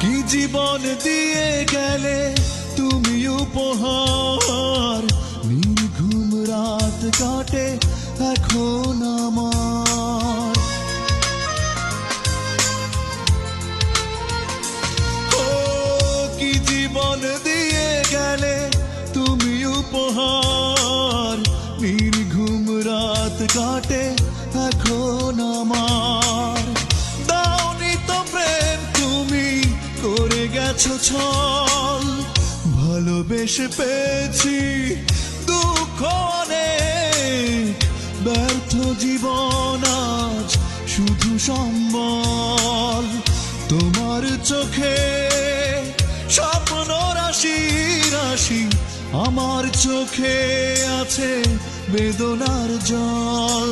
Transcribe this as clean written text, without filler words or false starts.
কি জীবন দিয়ে গেলে তুমি উপহার, নির্ঘুম রাত কাটে এখন আমার। ও কি জীবন দিয়ে গেলে তুমি উপহার, নির্ঘুম রাত কাটে এখন আমার। দাওনি তো প্রেম তুমি করে গেছো ছল, ভালোবেসে পেয়েছি দুঃখ অনেক, ব্যর্থ জীবন আজ শুধু সম্বল। তোমার চোখে স্বপ্ন রাশি রাশি, আমার চোখে আছে বেদনার জল।